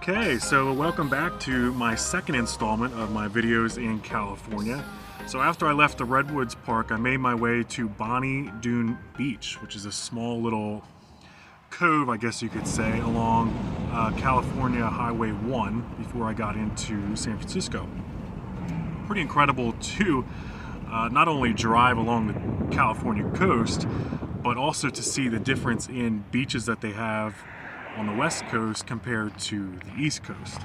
Okay, so welcome back to my second installment of my videos in California. So after I left the Redwoods Park, I made my way to Bonnie Dune Beach, which is a small little cove, I guess you could say, along California Highway 1 before I got into San Francisco. Pretty incredible to not only drive along the California coast, but also to see the difference in beaches that they have on the West Coast compared to the East Coast.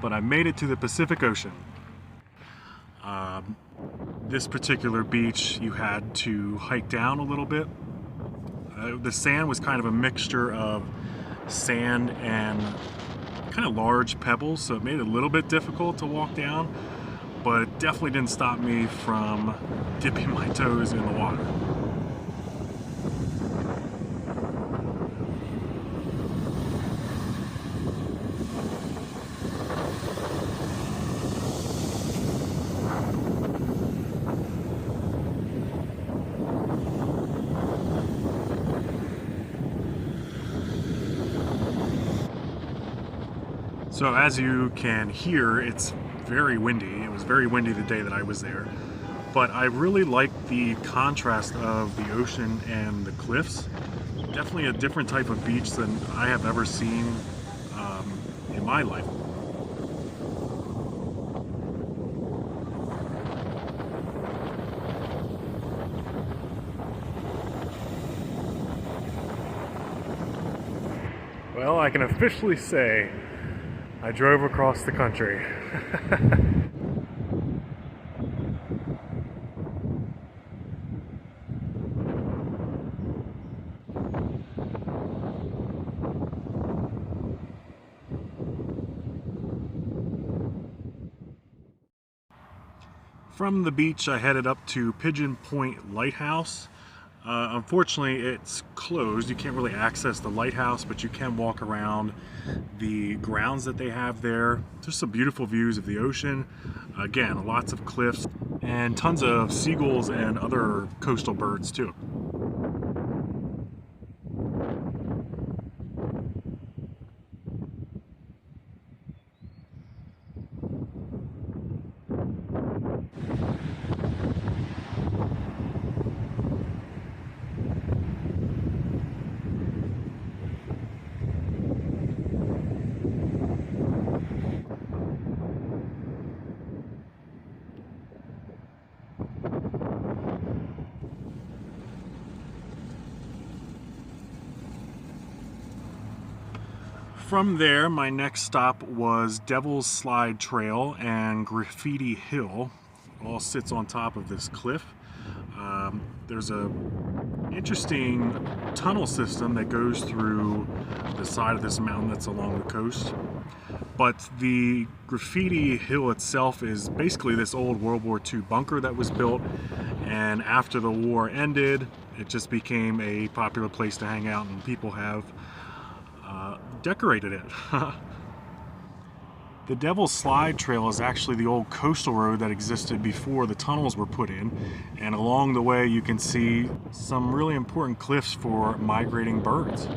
But I made it to the Pacific Ocean. This particular beach, you had to hike down a little bit. The sand was kind of a mixture of sand and kind of large pebbles, so it made it a little bit difficult to walk down, but it definitely didn't stop me from dipping my toes in the water. So as you can hear, it's very windy. It was very windy the day that I was there. But I really like the contrast of the ocean and the cliffs. Definitely a different type of beach than I have ever seen in my life. Well, I can officially say I drove across the country. From the beach, I headed up to Pigeon Lighthouse. Unfortunately, it's closed. You can't really access the lighthouse, but you can walk around the grounds that they have there. There's some beautiful views of the ocean. Again, lots of cliffs and tons of seagulls and other coastal birds too. From there, my next stop was Devil's Slide Trail and Graffiti Hill. It all sits on top of this cliff. There's a interesting tunnel system that goes through the side of this mountain that's along the coast. But the Graffiti Hill itself is basically this old World War II bunker that was built, and after the war ended, it just became a popular place to hang out, and people have decorated it. The Devil's Slide Trail is actually the old coastal road that existed before the tunnels were put in, and along the way you can see some really important cliffs for migrating birds.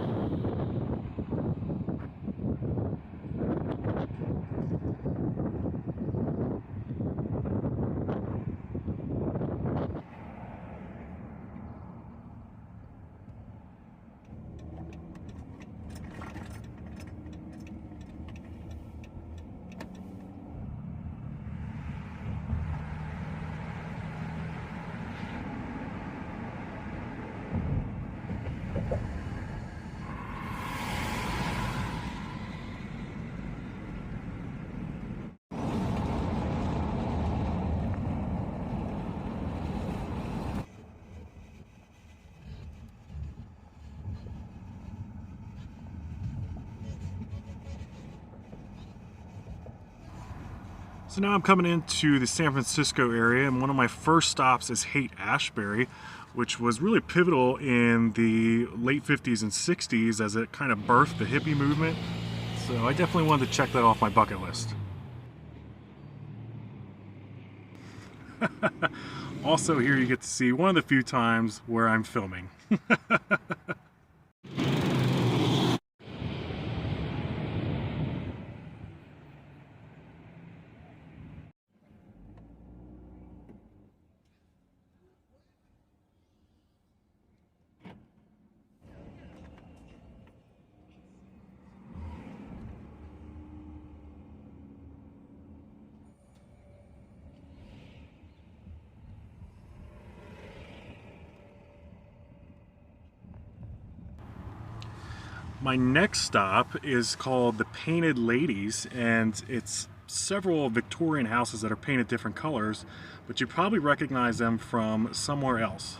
So now I'm coming into the San Francisco area, and one of my first stops is HaightAshbury, which was really pivotal in the late 50s and 60s as it kind of birthed the hippie movement. So I definitely wanted to check that off my bucket list. Also, here you get to see one of the few times where I'm filming. My next stop is called the Painted Ladies, and it's several Victorian houses that are painted different colors, but you probably recognize them from somewhere else.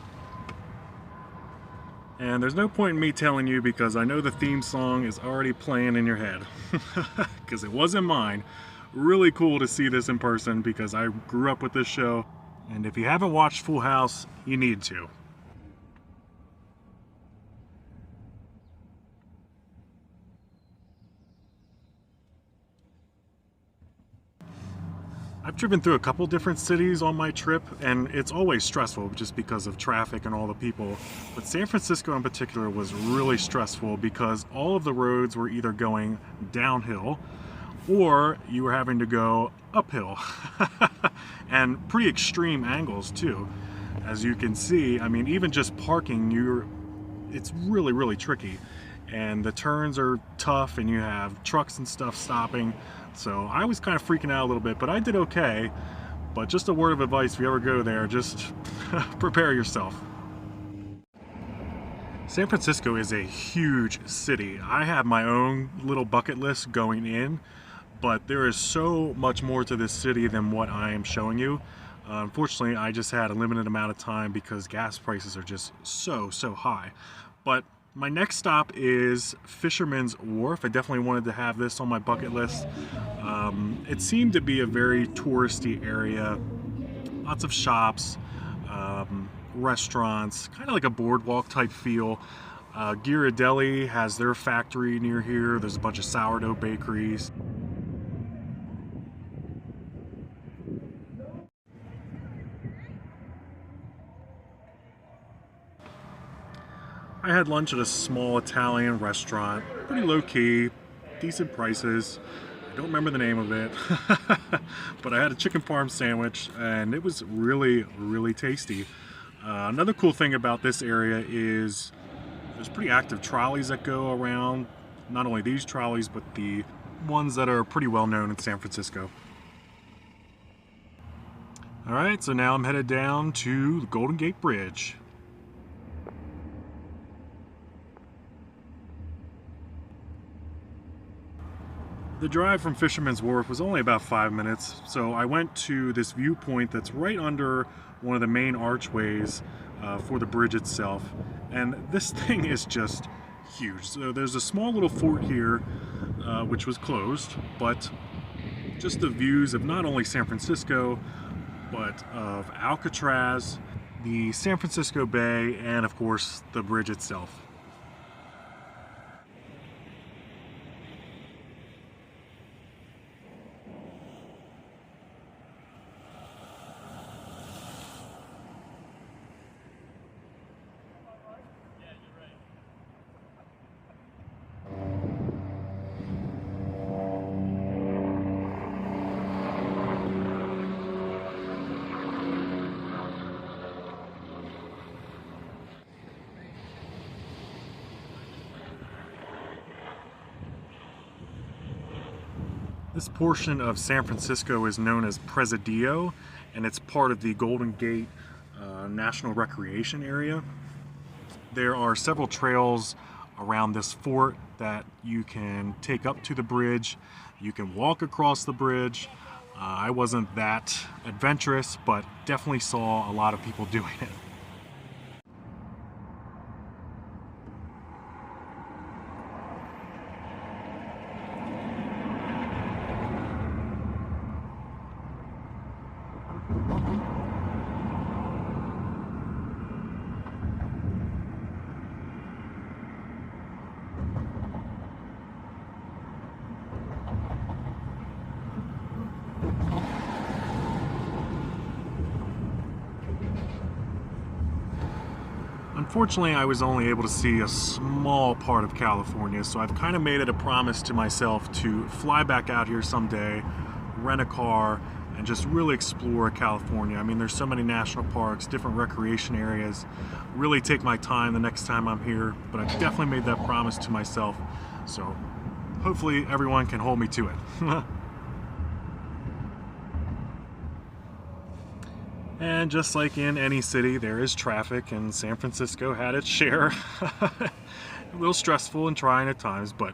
And there's no point in me telling you because I know the theme song is already playing in your head, because it wasn't mine. Really cool to see this in person because I grew up with this show, and if you haven't watched Full House, you need to. I've driven through a couple different cities on my trip, and it's always stressful just because of traffic and all the people. But San Francisco in particular was really stressful because all of the roads were either going downhill or you were having to go uphill. And pretty extreme angles too. As you can see, I mean, even just parking, it's really, really tricky. And the turns are tough and you have trucks and stuff stopping. So I was kind of freaking out a little bit, but I did okay. But just a word of advice, if you ever go there, just prepare yourself. San Francisco is a huge city. I have my own little bucket list going in, but there is so much more to this city than what I am showing you. Unfortunately, I just had a limited amount of time because gas prices are just so high. But my next stop is Fisherman's Wharf. I definitely wanted to have this on my bucket list. It seemed to be a very touristy area. Lots of shops, restaurants, kind of like a boardwalk type feel. Ghirardelli has their factory near here. There's a bunch of sourdough bakeries. I had lunch at a small Italian restaurant, pretty low-key, decent prices. I don't remember the name of it, but I had a chicken parm sandwich and it was really, really tasty. Another cool thing about this area is there's pretty active trolleys that go around. Not only these trolleys, but the ones that are pretty well known in San Francisco. All right, so now I'm headed down to the Golden Gate Bridge. The drive from Fisherman's Wharf was only about 5 minutes, so I went to this viewpoint that's right under one of the main archways for the bridge itself, and this thing is just huge. So there's a small little fort here which was closed, but just the views of not only San Francisco, but of Alcatraz, the San Francisco Bay, and of course the bridge itself. This portion of San Francisco is known as Presidio, and it's part of the Golden Gate National Recreation Area. There are several trails around this fort that you can take up to the bridge. You can walk across the bridge. I wasn't that adventurous, but definitely saw a lot of people doing it. Unfortunately, I was only able to see a small part of California, so I've kind of made it a promise to myself to fly back out here someday, rent a car, and just really explore California. I mean, there's so many national parks, different recreation areas. Really take my time the next time I'm here, but I've definitely made that promise to myself, so hopefully everyone can hold me to it. And just like in any city, there is traffic, and San Francisco had its share. A little stressful and trying at times, but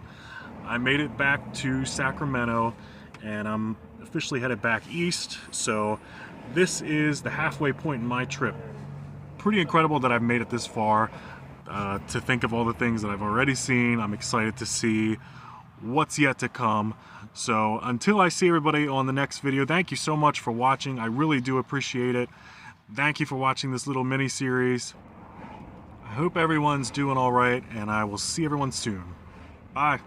I made it back to Sacramento, and I'm officially headed back east. So this is the halfway point in my trip. Pretty incredible that I've made it this far. To think of all the things that I've already seen, I'm excited to see what's yet to come. So until I see everybody on the next video, thank you so much for watching. I really do appreciate it. Thank you for watching this little mini series. I hope everyone's doing all right, and I will see everyone soon. Bye.